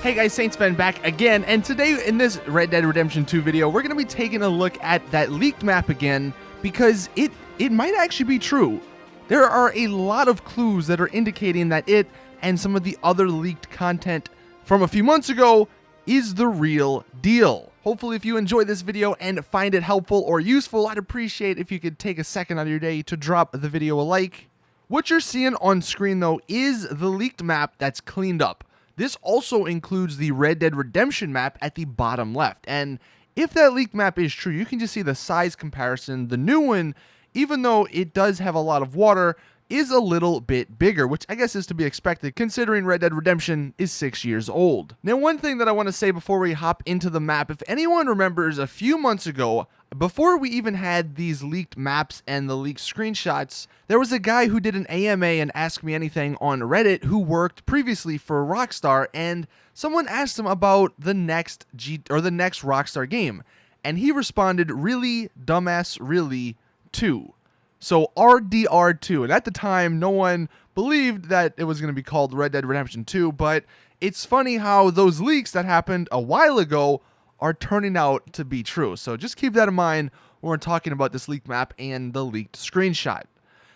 Hey guys, SaintsFan back again, and today in this Red Dead Redemption 2 video, we're going to be taking a look at that leaked map again, because it might actually be true. There are a lot of clues that are indicating that it and some of the other leaked content from a few months ago is the real deal. Hopefully if you enjoy this video and find it helpful or useful, I'd appreciate if you could take a second out of your day to drop the video a like. What you're seeing on screen though is the leaked map that's cleaned up. This also includes the Red Dead Redemption map at the bottom left, and if that leaked map is true, you can just see the size comparison. The new one, even though it does have a lot of water, is a little bit bigger, which I guess is to be expected considering Red Dead Redemption is 6 years old. Now, one thing that I want to say before we hop into the map, if anyone remembers a few months ago, before we even had these leaked maps and the leaked screenshots, there was a guy who did an AMA and Ask Me Anything on Reddit who worked previously for Rockstar, and someone asked him about the next Rockstar game, and he responded, "Really, dumbass, really, 2. So RDR2, and at the time, no one believed that it was going to be called Red Dead Redemption 2, but it's funny how those leaks that happened a while ago are turning out to be true. So just keep that in mind when we're talking about this leaked map and the leaked screenshot.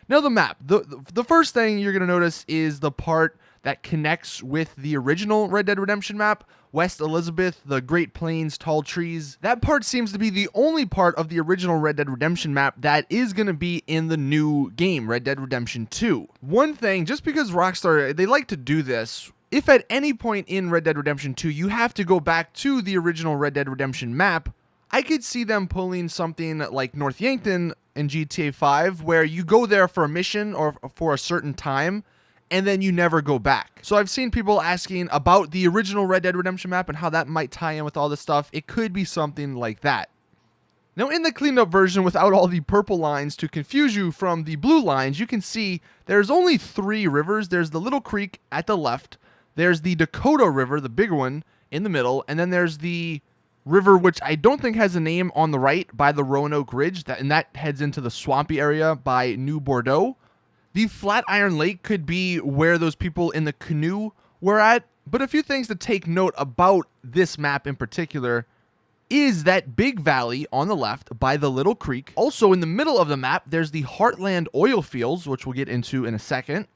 Now the map, the first thing you're going to notice is the part that connects with the original Red Dead Redemption map, West Elizabeth, the Great Plains, tall trees. That part seems to be the only part of the original Red Dead Redemption map that is going to be in the new game, Red Dead Redemption 2. One thing, just because Rockstar, they like to do this, if at any point in Red Dead Redemption 2 you have to go back to the original Red Dead Redemption map, I could see them pulling something like North Yankton in GTA 5, where you go there for a mission or for a certain time, and then you never go back. So I've seen people asking about the original Red Dead Redemption map and how that might tie in with all this stuff. It could be something like that. Now in the cleaned up version without all the purple lines to confuse you from the blue lines, you can see there's only 3 rivers. There's the Little Creek at the left, there's the Dakota River, the bigger one, in the middle, and then there's the river which I don't think has a name on the right by the Roanoke Ridge, and that heads into the swampy area by New Bordeaux. The Flatiron Lake could be where those people in the canoe were at, but a few things to take note about this map in particular is that big valley on the left by the Little Creek. Also in the middle of the map, there's the Heartland oil fields, which we'll get into in a second.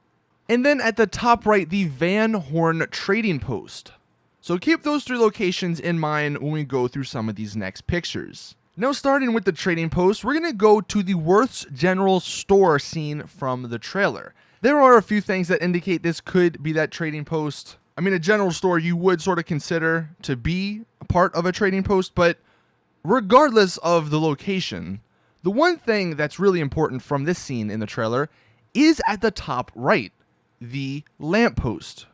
And then at the top right, the Van Horn trading post. So keep those 3 locations in mind when we go through some of these next pictures. Now starting with the trading post, we're going to go to the Worth's General Store scene from the trailer. There are a few things that indicate this could be that trading post. I mean, a general store you would sort of consider to be a part of a trading post, but regardless of the location, the one thing that's really important from this scene in the trailer is at the top right, the lamppost.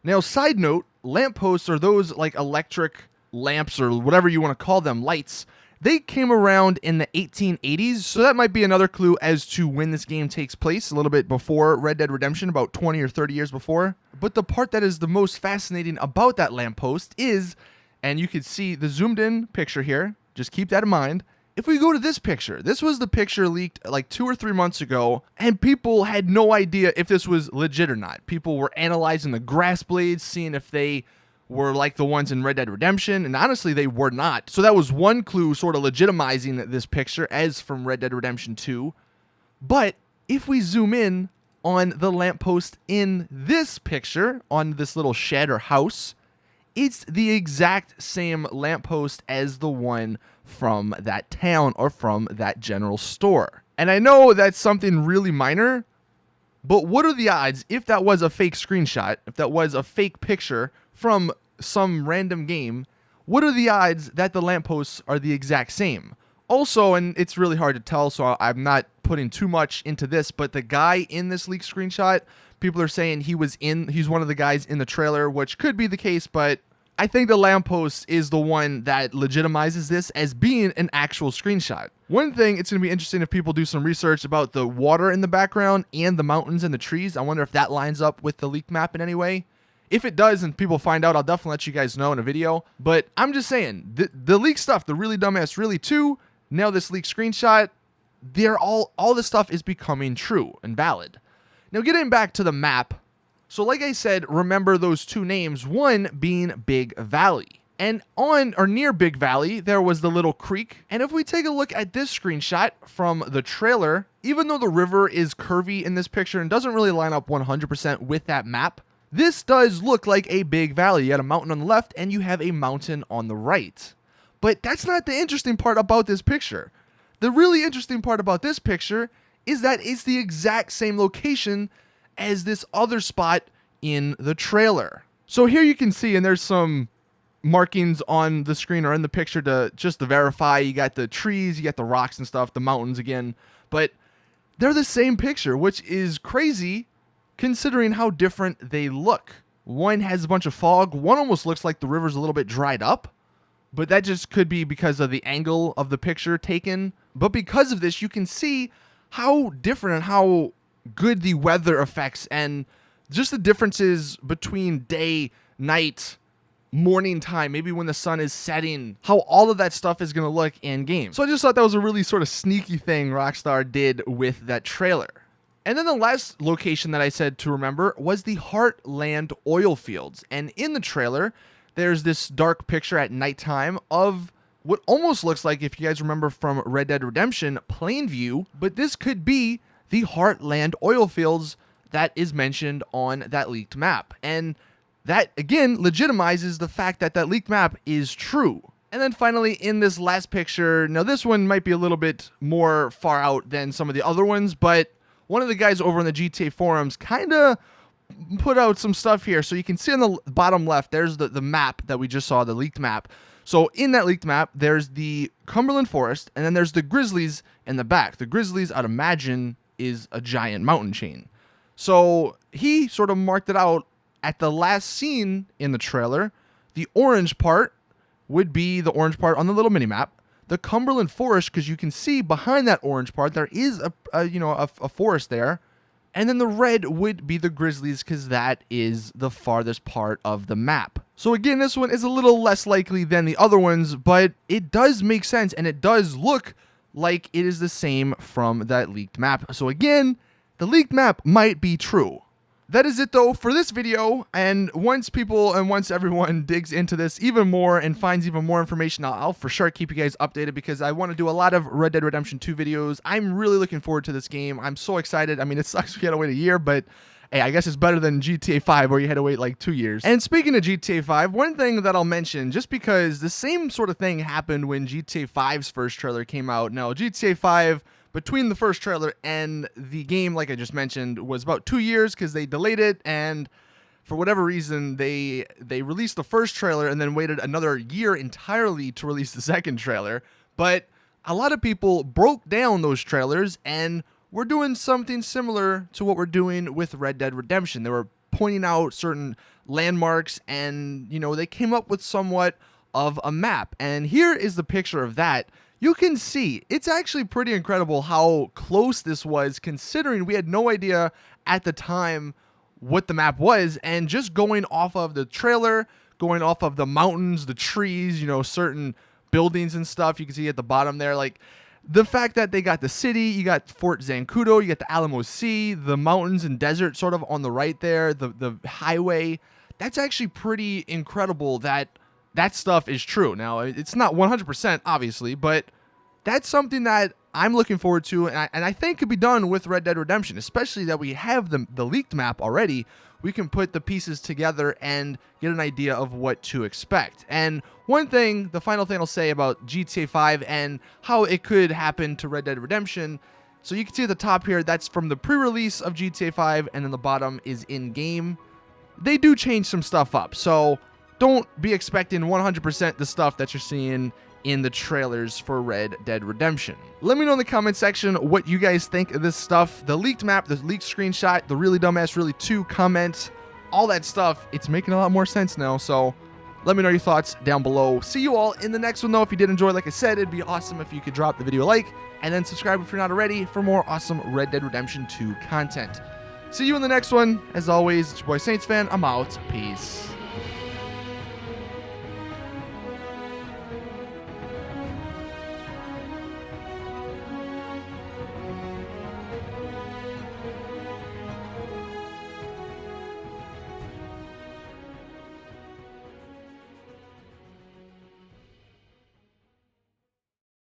Now, side note, lampposts are those like electric lamps or whatever you want to call them, lights. They came around in the 1880s, so that might be another clue as to when this game takes place, a little bit before Red Dead Redemption, about 20 or 30 years before. But the part that is the most fascinating about that lamppost is, and you can see the zoomed in picture here, just keep that in mind. If we go to this picture, this was the picture leaked like 2 or 3 months ago, and people had no idea if this was legit or not. People were analyzing the grass blades, seeing if they were like the ones in Red Dead Redemption, and honestly, they were not. So that was one clue sort of legitimizing this picture as from Red Dead Redemption 2. But if we zoom in on the lamppost in this picture, on this little shed or house, it's the exact same lamppost as the one from that town or from that general store. And I know that's something really minor, but what are the odds if that was a fake screenshot, if that was a fake picture from some random game, what are the odds that the lampposts are the exact same? Also, and it's really hard to tell, so I'm not putting too much into this, but the guy in this leaked screenshot, people are saying he's one of the guys in the trailer, which could be the case, but I think the lamppost is the one that legitimizes this as being an actual screenshot. One thing, it's going to be interesting if people do some research about the water in the background and the mountains and the trees. I wonder if that lines up with the leaked map in any way. If it does and people find out, I'll definitely let you guys know in a video. But I'm just saying, the leaked stuff, the really dumbass really 2, now this leaked screenshot, all this stuff is becoming true and valid. Now getting back to the map, So like I said, remember those two names, one being Big Valley. And on or near Big Valley, there was the little creek. And if we take a look at this screenshot from the trailer, even though the river is curvy in this picture and doesn't really line up 100% with that map, this does look like a big valley. You got a mountain on the left and you have a mountain on the right. But that's not the interesting part about this picture. The really interesting part about this picture is that it's the exact same location as this other spot in the trailer. So here you can see, and there's some markings on the screen or in the picture to verify. You got the trees, you got the rocks and stuff, the mountains again, but they're the same picture, which is crazy considering how different they look. One has a bunch of fog. One almost looks like the river's a little bit dried up, but that just could be because of the angle of the picture taken. But because of this, you can see how different and how good the weather affects and just the differences between day, night, morning time, maybe when the sun is setting, how all of that stuff is going to look in game. So I just thought that was a really sort of sneaky thing Rockstar did with that trailer. And then the last location that I said to remember was the Heartland oil fields. And in the trailer, there's this dark picture at nighttime of what almost looks like, if you guys remember from Red Dead Redemption, Plainview, but this could be the Heartland oil fields that is mentioned on that leaked map. And that, again, legitimizes the fact that that leaked map is true. And then finally, in this last picture, now this one might be a little bit more far out than some of the other ones, but one of the guys over on the GTA forums kind of put out some stuff here. So you can see on the bottom left, there's the map that we just saw, the leaked map. So in that leaked map, there's the Cumberland Forest, and then there's the Grizzlies in the back. The Grizzlies, I'd imagine, is a giant mountain chain. So he sort of marked it out at the last scene in the trailer. The orange part would be the orange part on the little mini map. The Cumberland Forest, because you can see behind that orange part, there is a forest there. And then the red would be the Grizzlies, because that is the farthest part of the map. So again, this one is a little less likely than the other ones, but it does make sense, and it does look like it is the same from that leaked map. So again, the leaked map might be true. That is it though for this video, and once everyone digs into this even more and finds even more information, I'll for sure keep you guys updated, because I want to do a lot of Red Dead Redemption 2 videos. I'm really looking forward to this game. I'm so excited. I mean, it sucks we had to wait a year, but hey, I guess it's better than GTA 5 where you had to wait like 2 years. And speaking of GTA 5, one thing that I'll mention, just because the same sort of thing happened when GTA 5's first trailer came out. Now, GTA 5, between the first trailer and the game, like I just mentioned, was about 2 years because they delayed it, and for whatever reason, they released the first trailer and then waited another year entirely to release the second trailer. But a lot of people broke down those trailers, and we're doing something similar to what we're doing with Red Dead Redemption. They were pointing out certain landmarks, and, you know, they came up with somewhat of a map. And here is the picture of that. You can see it's actually pretty incredible how close this was, considering we had no idea at the time what the map was, and just going off of the trailer, going off of the mountains, the trees, you know, certain buildings and stuff. You can see at the bottom there, like the fact that they got the city, you got Fort Zancudo, you got the Alamo Sea, the mountains and desert sort of on the right there, the highway. That's actually pretty incredible that that stuff is true. Now, it's not 100%, obviously, but that's something that I'm looking forward to, and I think could be done with Red Dead Redemption, especially that we have the leaked map already. We can put the pieces together and get an idea of what to expect. And one thing, the final thing I'll say about GTA 5 and how it could happen to Red Dead Redemption, so you can see at the top here, that's from the pre-release of GTA 5, and then the bottom is in-game. They do change some stuff up, so don't be expecting 100% the stuff that you're seeing in the trailers for Red Dead Redemption. Let me know in the comment section what you guys think of this stuff. The leaked map, the leaked screenshot, the really dumbass really 2 comments, all that stuff. It's making a lot more sense now, so let me know your thoughts down below. See you all in the next one though. If you did enjoy, like I said, it'd be awesome if you could drop the video a like, and then subscribe if you're not already for more awesome Red Dead Redemption 2 content. See you in the next one. As always, it's your boy Saints Fan. I'm out. Peace.